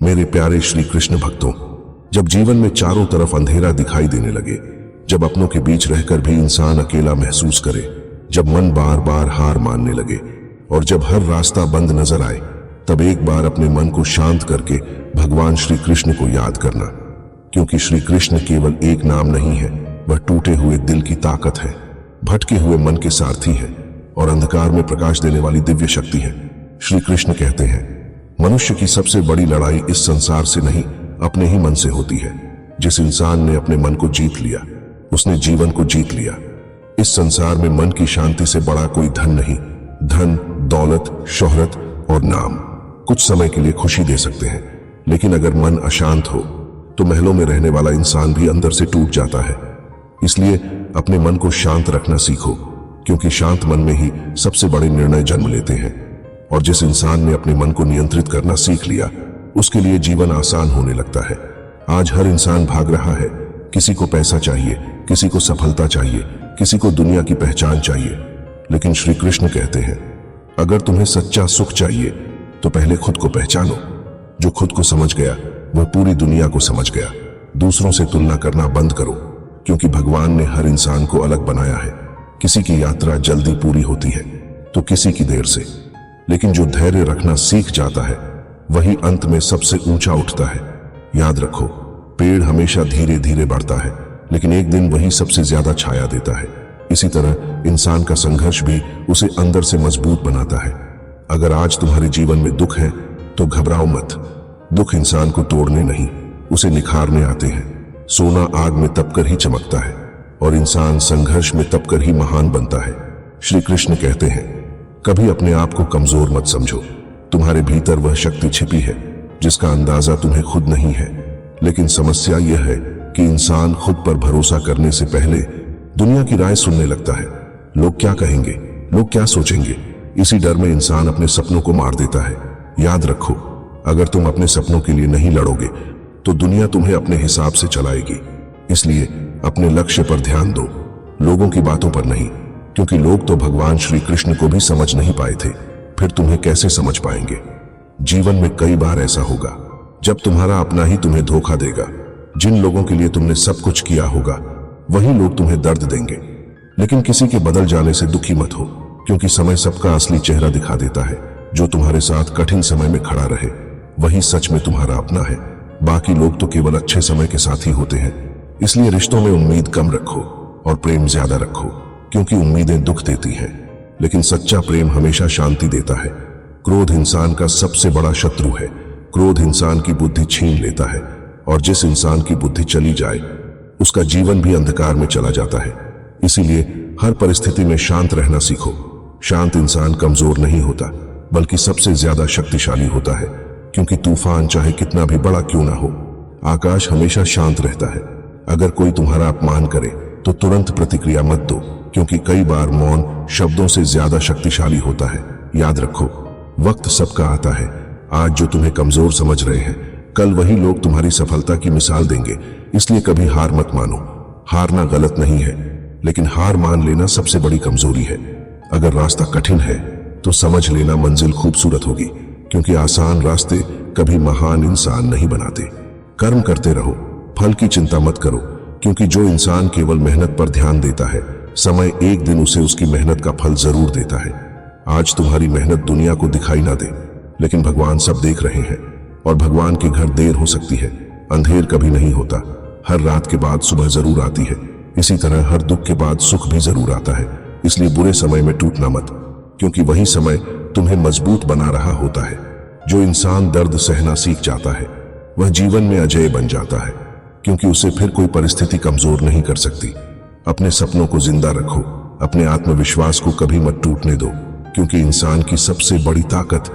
मेरे प्यारे श्री कृष्ण भक्तों, जब जीवन में चारों तरफ अंधेरा दिखाई देने लगे, जब अपनों के बीच रहकर भी इंसान अकेला महसूस करे, जब मन बार बार हार मानने लगे और जब हर रास्ता बंद नजर आए, तब एक बार अपने मन को शांत करके भगवान श्री कृष्ण को याद करना। क्योंकि श्री कृष्ण केवल एक नाम नहीं है, वह टूटे हुए दिल की ताकत है, भटके हुए मन के सारथी है और अंधकार में प्रकाश देने वाली दिव्य शक्ति है। श्री कृष्ण कहते हैं, मनुष्य की सबसे बड़ी लड़ाई इस संसार से नहीं, अपने ही मन से होती है। जिस इंसान ने अपने मन को जीत लिया, उसने जीवन को जीत लिया। इस संसार में मन की शांति से बड़ा कोई धन नहीं। धन, दौलत, शोहरत और नाम कुछ समय के लिए खुशी दे सकते हैं, लेकिन अगर मन अशांत हो तो महलों में रहने वाला इंसान भी अंदर से टूट जाता है। इसलिए अपने मन को शांत रखना सीखो, क्योंकि शांत मन में ही सबसे बड़े निर्णय जन्म लेते हैं। और जिस इंसान ने अपने मन को नियंत्रित करना सीख लिया, उसके लिए जीवन आसान होने लगता है। आज हर इंसान भाग रहा है। किसी को पैसा चाहिए, किसी को सफलता चाहिए, किसी को दुनिया की पहचान चाहिए। लेकिन श्री कृष्ण कहते हैं, अगर तुम्हें सच्चा सुख चाहिए तो पहले खुद को पहचानो। जो खुद को समझ गया वह पूरी दुनिया को समझ गया। दूसरों से तुलना करना बंद करो, क्योंकि भगवान ने हर इंसान को अलग बनाया है। किसी की यात्रा जल्दी पूरी होती है तो किसी की देर से, लेकिन जो धैर्य रखना सीख जाता है वही अंत में सबसे ऊंचा उठता है। याद रखो, पेड़ हमेशा धीरे धीरे बढ़ता है, लेकिन एक दिन वही सबसे ज्यादा छाया देता है। इसी तरह इंसान का संघर्ष भी उसे अंदर से मजबूत बनाता है। अगर आज तुम्हारे जीवन में दुख है तो घबराओ मत। दुख इंसान को तोड़ने नहीं, उसे निखारने आते हैं। सोना आग में तपकर ही चमकता है और इंसान संघर्ष में तपकर ही महान बनता है। श्री कृष्ण कहते हैं, कभी अपने आप को कमजोर मत समझो। तुम्हारे भीतर वह शक्ति छिपी है जिसका अंदाजा तुम्हें खुद नहीं है। लेकिन समस्या यह है कि इंसान खुद पर भरोसा करने से पहले दुनिया की राय सुनने लगता है। लोग क्या कहेंगे, लोग क्या सोचेंगे, इसी डर में इंसान अपने सपनों को मार देता है। याद रखो, अगर तुम अपने सपनों के लिए नहीं लड़ोगे तो दुनिया तुम्हें अपने हिसाब से चलाएगी। इसलिए अपने लक्ष्य पर ध्यान दो, लोगों की बातों पर नहीं, क्योंकि लोग तो भगवान श्री कृष्ण को भी समझ नहीं पाए थे, फिर तुम्हें कैसे समझ पाएंगे। जीवन में कई बार ऐसा होगा जब तुम्हारा अपना ही तुम्हें धोखा देगा। जिन लोगों के लिए तुमने सब कुछ किया होगा वही लोग तुम्हें दर्द देंगे। लेकिन किसी के बदल जाने से दुखी मत हो, क्योंकि समय सबका असली चेहरा दिखा देता है। जो तुम्हारे साथ कठिन समय में खड़ा रहे वही सच में तुम्हारा अपना है। बाकी लोग तो केवल अच्छे समय के साथी होते हैं। इसलिए रिश्तों में उम्मीद कम रखो और प्रेम ज्यादा रखो, क्योंकि उम्मीदें दुख देती हैं, लेकिन सच्चा प्रेम हमेशा शांति देता है। क्रोध इंसान का सबसे बड़ा शत्रु है। क्रोध इंसान की बुद्धि छीन लेता है और जिस इंसान की बुद्धि चली जाए उसका जीवन भी अंधकार में चला जाता है। इसीलिए हर परिस्थिति में शांत रहना सीखो। शांत इंसान कमजोर नहीं होता, बल्कि सबसे ज्यादा शक्तिशाली होता है। क्योंकि तूफान चाहे कितना भी बड़ा क्यों ना हो, आकाश हमेशा शांत रहता है। अगर कोई तुम्हारा अपमान करे तो तुरंत प्रतिक्रिया मत दो, क्योंकि कई बार मौन शब्दों से ज्यादा शक्तिशाली होता है। याद रखो, वक्त सबका आता है। आज जो तुम्हें कमजोर समझ रहे हैं, कल वही लोग तुम्हारी सफलता की मिसाल देंगे। इसलिए कभी हार मत मानो। हारना गलत नहीं है, लेकिन हार मान लेना सबसे बड़ी कमजोरी है। अगर रास्ता कठिन है तो समझ लेना मंजिल खूबसूरत होगी, क्योंकि आसान रास्ते कभी महान इंसान नहीं बनाते। कर्म करते रहो, फल की चिंता मत करो, क्योंकि जो इंसान केवल मेहनत पर ध्यान देता है, समय एक दिन उसे उसकी मेहनत का फल जरूर देता है। आज तुम्हारी मेहनत दुनिया को दिखाई ना दे, लेकिन भगवान सब देख रहे हैं। और भगवान के घर देर हो सकती है, अंधेर कभी नहीं होता। हर रात के बाद सुबह जरूर आती है। इसी तरह हर दुख के बाद सुख भी जरूर आता है। इसलिए बुरे समय में टूटना मत, क्योंकि वही समय तुम्हें मजबूत बना रहा होता है। जो इंसान दर्द सहना सीख जाता है वह जीवन में अजय बन जाता है, क्योंकि उसे फिर कोई परिस्थिति कमजोर नहीं कर सकती। अपने सपनों को जिंदा रखो, अपने आत्मविश्वास को कभी मत टूटने दो, क्योंकि इंसान की सबसे बड़ी ताकत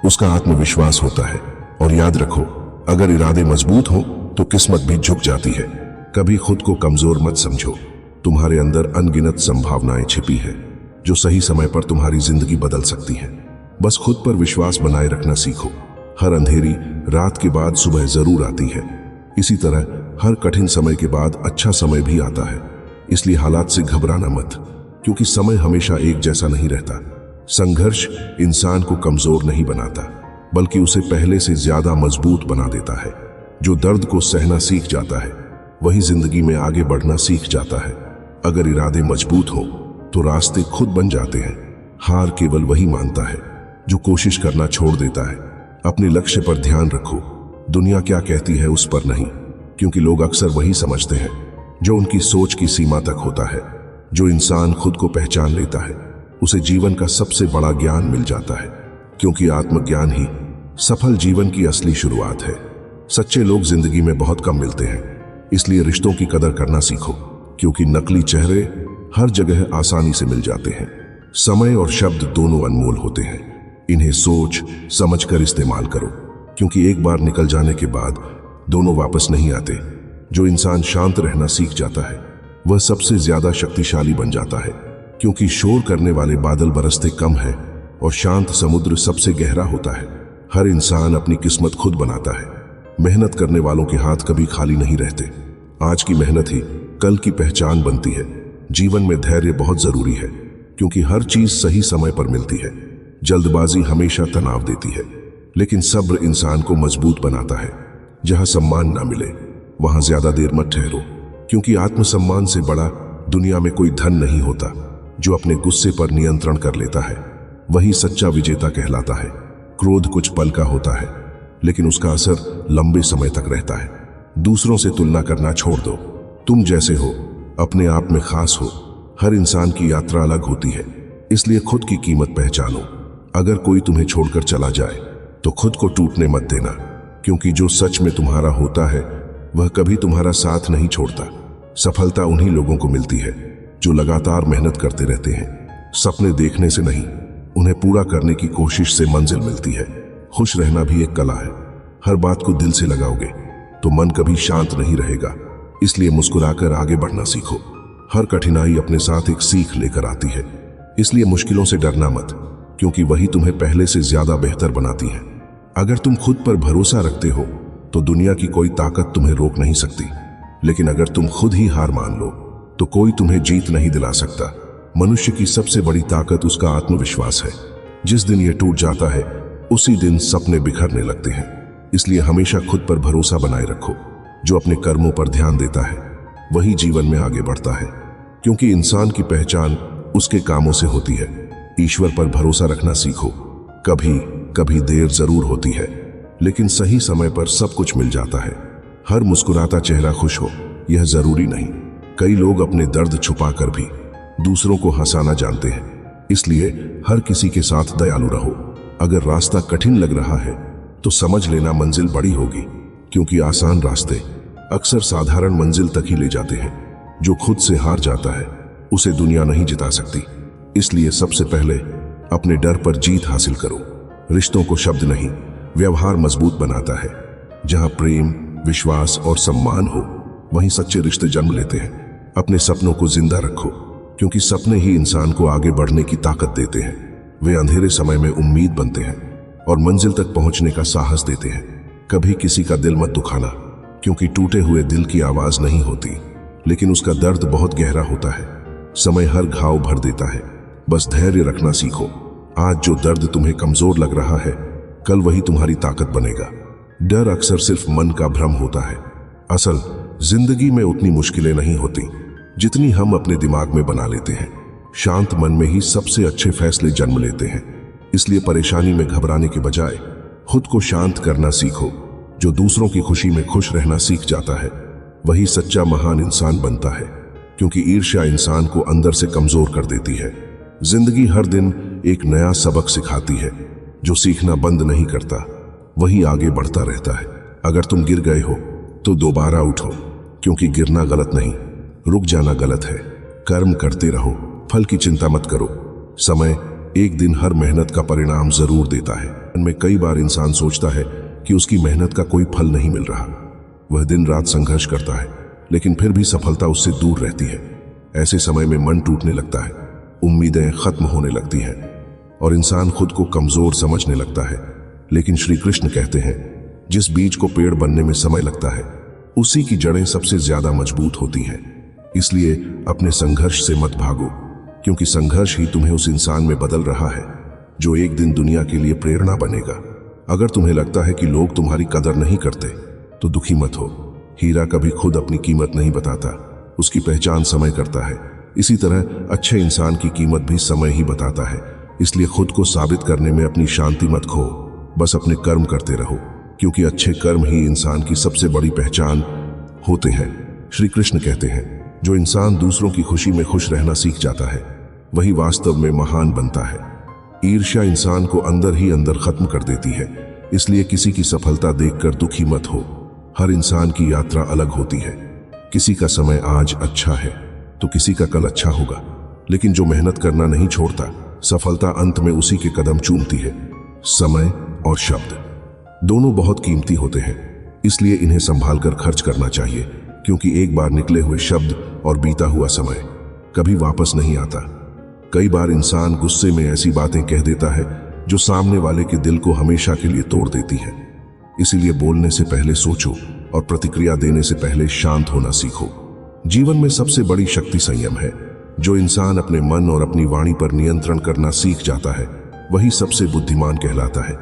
उसका आत्मविश्वास होता है। और याद रखो, अगर इरादे मजबूत हो तो किस्मत भी झुक जाती है। कभी खुद को कमजोर मत समझो। तुम्हारे अंदर अनगिनत संभावनाएं छिपी है, जो सही समय पर तुम्हारी जिंदगी बदल सकती हैं। बस खुद पर विश्वास बनाए रखना सीखो। हर अंधेरी रात के बाद सुबह जरूर आती है। इसी तरह हर कठिन समय के बाद अच्छा समय भी आता है। इसलिए हालात से घबराना मत, क्योंकि समय हमेशा एक जैसा नहीं रहता। संघर्ष इंसान को कमजोर नहीं बनाता, बल्कि उसे पहले से ज्यादा मजबूत बना देता है। जो दर्द को सहना सीख जाता है वही जिंदगी में आगे बढ़ना सीख जाता है। अगर इरादे मजबूत हो तो रास्ते खुद बन जाते हैं। हार केवल वही मानता है जो कोशिश करना छोड़ देता है। अपने लक्ष्य पर ध्यान रखो, दुनिया क्या कहती है उस पर नहीं, क्योंकि लोग अक्सर वही समझते हैं जो उनकी सोच की सीमा तक होता है। जो इंसान खुद को पहचान लेता है उसे जीवन का सबसे बड़ा ज्ञान मिल जाता है, क्योंकि आत्मज्ञान ही सफल जीवन की असली शुरुआत है। सच्चे लोग जिंदगी में बहुत कम मिलते हैं, इसलिए रिश्तों की कदर करना सीखो, क्योंकि नकली चेहरे हर जगह आसानी से मिल जाते हैं। समय और शब्द दोनों अनमोल होते हैं, इन्हें सोच समझकर इस्तेमाल करो, क्योंकि एक बार निकल जाने के बाद दोनों वापस नहीं आते। जो इंसान शांत रहना सीख जाता है वह सबसे ज्यादा शक्तिशाली बन जाता है, क्योंकि शोर करने वाले बादल बरसते कम है और शांत समुद्र सबसे गहरा होता है। हर इंसान अपनी किस्मत खुद बनाता है। मेहनत करने वालों के हाथ कभी खाली नहीं रहते। आज की मेहनत ही कल की पहचान बनती है। जीवन में धैर्य बहुत जरूरी है, क्योंकि हर चीज सही समय पर मिलती है। जल्दबाजी हमेशा तनाव देती है, लेकिन सब्र इंसान को मजबूत बनाता है। जहां सम्मान ना मिले वहां ज्यादा देर मत ठहरो, क्योंकि आत्मसम्मान से बड़ा दुनिया में कोई धन नहीं होता। जो अपने गुस्से पर नियंत्रण कर लेता है वही सच्चा विजेता कहलाता है। क्रोध कुछ पल का होता है, लेकिन उसका असर लंबे समय तक रहता है। दूसरों से तुलना करना छोड़ दो। तुम जैसे हो अपने आप में खास हो। हर इंसान की यात्रा अलग होती है, इसलिए खुद की कीमत पहचानो। अगर कोई तुम्हें छोड़कर चला जाए तो खुद को टूटने मत देना, क्योंकि जो सच में तुम्हारा होता है वह कभी तुम्हारा साथ नहीं छोड़ता। सफलता उन्हीं लोगों को मिलती है जो लगातार मेहनत करते रहते हैं। सपने देखने से नहीं, उन्हें पूरा करने की कोशिश से मंजिल मिलती है। खुश रहना भी एक कला है। हर बात को दिल से लगाओगे तो मन कभी शांत नहीं रहेगा, इसलिए मुस्कुराकर आगे बढ़ना सीखो। हर कठिनाई अपने साथ एक सीख लेकर आती है, इसलिए मुश्किलों से डरना मत, क्योंकि वही तुम्हें पहले से ज्यादा बेहतर बनाती है। अगर तुम खुद पर भरोसा रखते हो तो दुनिया की कोई ताकत तुम्हें रोक नहीं सकती, लेकिन अगर तुम खुद ही हार मान लो तो कोई तुम्हें जीत नहीं दिला सकता। मनुष्य की सबसे बड़ी ताकत उसका आत्मविश्वास है। जिस दिन यह टूट जाता है उसी दिन सपने बिखरने लगते हैं। इसलिए हमेशा खुद पर भरोसा बनाए रखो। जो अपने कर्मों पर ध्यान देता है वही जीवन में आगे बढ़ता है, क्योंकि इंसान की पहचान उसके कामों से होती है। ईश्वर पर भरोसा रखना सीखो। कभी कभी देर जरूर होती है, लेकिन सही समय पर सब कुछ मिल जाता है। हर मुस्कुराता चेहरा खुश हो यह जरूरी नहीं। कई लोग अपने दर्द छुपाकर भी दूसरों को हंसाना जानते हैं, इसलिए हर किसी के साथ दयालु रहो। अगर रास्ता कठिन लग रहा है तो समझ लेना मंजिल बड़ी होगी, क्योंकि आसान रास्ते अक्सर साधारण मंजिल तक ही ले जाते हैं। जो खुद से हार जाता है उसे दुनिया नहीं जिता सकती। इसलिए सबसे पहले अपने डर पर जीत हासिल करो। रिश्तों को शब्द नहीं, व्यवहार मजबूत बनाता है। जहां प्रेम, विश्वास और सम्मान हो वहीं सच्चे रिश्ते जन्म लेते हैं। अपने सपनों को जिंदा रखो, क्योंकि सपने ही इंसान को आगे बढ़ने की ताकत देते हैं। वे अंधेरे समय में उम्मीद बनते हैं और मंजिल तक पहुंचने का साहस देते हैं। कभी किसी का दिल मत दुखाना, क्योंकि टूटे हुए दिल की आवाज नहीं होती, लेकिन उसका दर्द बहुत गहरा होता है। समय हर घाव भर देता है, बस धैर्य रखना सीखो। आज जो दर्द तुम्हें कमजोर लग रहा है कल वही तुम्हारी ताकत बनेगा। डर अक्सर सिर्फ मन का भ्रम होता है। असल जिंदगी में उतनी मुश्किलें नहीं होती जितनी हम अपने दिमाग में बना लेते हैं। शांत मन में ही सबसे अच्छे फैसले जन्म लेते हैं। इसलिए परेशानी में घबराने के बजाय खुद को शांत करना सीखो। जो दूसरों की खुशी में खुश रहना सीख जाता है वही सच्चा महान इंसान बनता है, क्योंकि ईर्ष्या इंसान को अंदर से कमजोर कर देती है। जिंदगी हर दिन एक नया सबक सिखाती है। जो सीखना बंद नहीं करता वही आगे बढ़ता रहता है। अगर तुम गिर गए हो तो दोबारा उठो, क्योंकि गिरना गलत नहीं, रुक जाना गलत है। कर्म करते रहो, फल की चिंता मत करो। समय एक दिन हर मेहनत का परिणाम जरूर देता है। इनमें कई बार इंसान सोचता है कि उसकी मेहनत का कोई फल नहीं मिल रहा। वह दिन रात संघर्ष करता है, लेकिन फिर भी सफलता उससे दूर रहती है। ऐसे समय में मन टूटने लगता है, उम्मीदें खत्म होने लगती हैं और इंसान खुद को कमजोर समझने लगता है। लेकिन श्री कृष्ण कहते हैं, जिस बीज को पेड़ बनने में समय लगता है उसी की जड़ें सबसे ज्यादा मजबूत होती हैं। इसलिए अपने संघर्ष से मत भागो, क्योंकि संघर्ष ही तुम्हें उस इंसान में बदल रहा है जो एक दिन दुनिया के लिए प्रेरणा बनेगा। अगर तुम्हें लगता है कि लोग तुम्हारी कदर नहीं करते तो दुखी मत हो। हीरा कभी खुद अपनी कीमत नहीं बताता, उसकी पहचान समय करता है। इसी तरह अच्छे इंसान की कीमत भी समय ही बताता है। इसलिए खुद को साबित करने में अपनी शांति मत खो, बस अपने कर्म करते रहो, क्योंकि अच्छे कर्म ही इंसान की सबसे बड़ी पहचान होते हैं। श्री कृष्ण कहते हैं, जो इंसान दूसरों की खुशी में खुश रहना सीख जाता है वही वास्तव में महान बनता है। ईर्ष्या इंसान को अंदर ही अंदर खत्म कर देती है। इसलिए किसी की सफलता देखकर दुखी मत हो। हर इंसान की यात्रा अलग होती है। किसी का समय आज अच्छा है तो किसी का कल अच्छा होगा, लेकिन जो मेहनत करना नहीं छोड़ता, सफलता अंत में उसी के कदम चूमती है। समय और शब्द दोनों बहुत कीमती होते हैं, इसलिए इन्हें संभाल कर खर्च करना चाहिए, क्योंकि एक बार निकले हुए शब्द और बीता हुआ समय कभी वापस नहीं आता। कई बार इंसान गुस्से में ऐसी बातें कह देता है जो सामने वाले के दिल को हमेशा के लिए तोड़ देती है। इसीलिए बोलने से पहले सोचो और प्रतिक्रिया देने से पहले शांत होना सीखो। जीवन में सबसे बड़ी शक्ति संयम है। जो इंसान अपने मन और अपनी वाणी पर नियंत्रण करना सीख जाता है वही सबसे बुद्धिमान कहलाता है।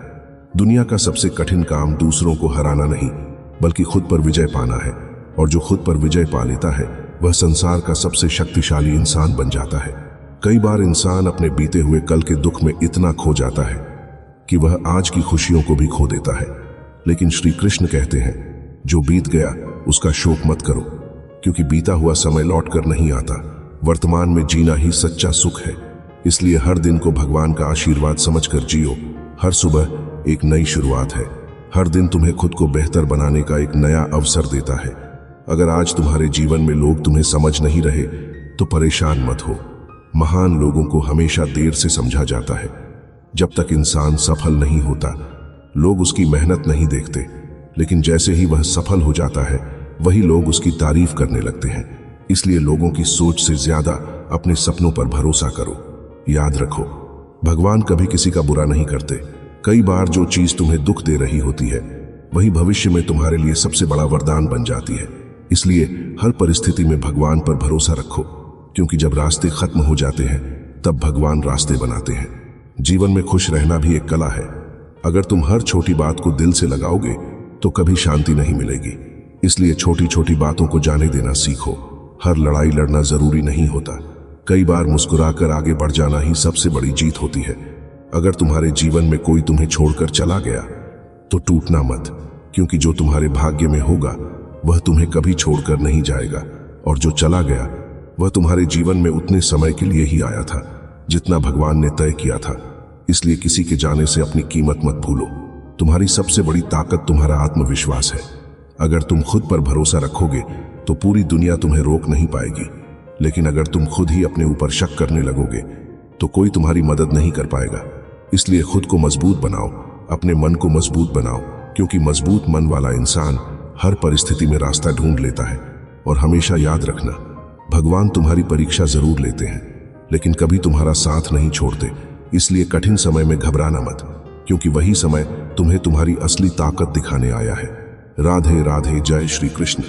दुनिया का सबसे कठिन काम दूसरों को हराना नहीं, बल्कि खुद पर विजय पाना है। और जो खुद पर विजय पा लेता है वह संसार का सबसे शक्तिशाली इंसान बन जाता है। कई बार इंसान अपने बीते हुए कल के दुख में इतना खो जाता है कि वह आज की खुशियों को भी खो देता है। लेकिन श्री कृष्ण कहते हैं, जो बीत गया उसका शोक मत करो, क्योंकि बीता हुआ समय लौट कर नहीं आता। वर्तमान में जीना ही सच्चा सुख है। इसलिए हर दिन को भगवान का आशीर्वाद समझकर जियो। हर सुबह एक नई शुरुआत है। हर दिन तुम्हें खुद को बेहतर बनाने का एक नया अवसर देता है। अगर आज तुम्हारे जीवन में लोग तुम्हें समझ नहीं रहे तो परेशान मत हो। महान लोगों को हमेशा देर से समझा जाता है। जब तक इंसान सफल नहीं होता लोग उसकी मेहनत नहीं देखते, लेकिन जैसे ही वह सफल हो जाता है वही लोग उसकी तारीफ करने लगते हैं। इसलिए लोगों की सोच से ज्यादा अपने सपनों पर भरोसा करो। याद रखो, भगवान कभी किसी का बुरा नहीं करते। कई बार जो चीज तुम्हें दुख दे रही होती है वही भविष्य में तुम्हारे लिए सबसे बड़ा वरदान बन जाती है। इसलिए हर परिस्थिति में भगवान पर भरोसा रखो, क्योंकि जब रास्ते खत्म हो जाते हैं तब भगवान रास्ते बनाते हैं। जीवन में खुश रहना भी एक कला है। अगर तुम हर छोटी बात को दिल से लगाओगे तो कभी शांति नहीं मिलेगी। इसलिए छोटी छोटी बातों को जाने देना सीखो। हर लड़ाई लड़ना जरूरी नहीं होता। कई बार मुस्कुराकर आगे बढ़ जाना ही सबसे बड़ी जीत होती है। अगर तुम्हारे जीवन में कोई तुम्हें छोड़कर चला गया तो टूटना मत, क्योंकि जो तुम्हारे भाग्य में होगा वह तुम्हें कभी छोड़कर नहीं जाएगा, और जो चला गया वह तुम्हारे जीवन में उतने समय के लिए ही आया था जितना भगवान ने तय किया था। इसलिए किसी के जाने से अपनी कीमत मत भूलो। तुम्हारी सबसे बड़ी ताकत तुम्हारा आत्मविश्वास है। अगर तुम खुद पर भरोसा रखोगे तो पूरी दुनिया तुम्हें रोक नहीं पाएगी, लेकिन अगर तुम खुद ही अपने ऊपर शक करने लगोगे तो कोई तुम्हारी मदद नहीं कर पाएगा। इसलिए खुद को मजबूत बनाओ, अपने मन को मजबूत बनाओ, क्योंकि मजबूत मन वाला इंसान हर परिस्थिति में रास्ता ढूंढ लेता है। और हमेशा याद रखना, भगवान तुम्हारी परीक्षा जरूर लेते हैं, लेकिन कभी तुम्हारा साथ नहीं छोड़ते। इसलिए कठिन समय में घबराना मत, क्योंकि वही समय तुम्हें तुम्हारी असली ताकत दिखाने आया है। राधे राधे। जय श्री कृष्ण।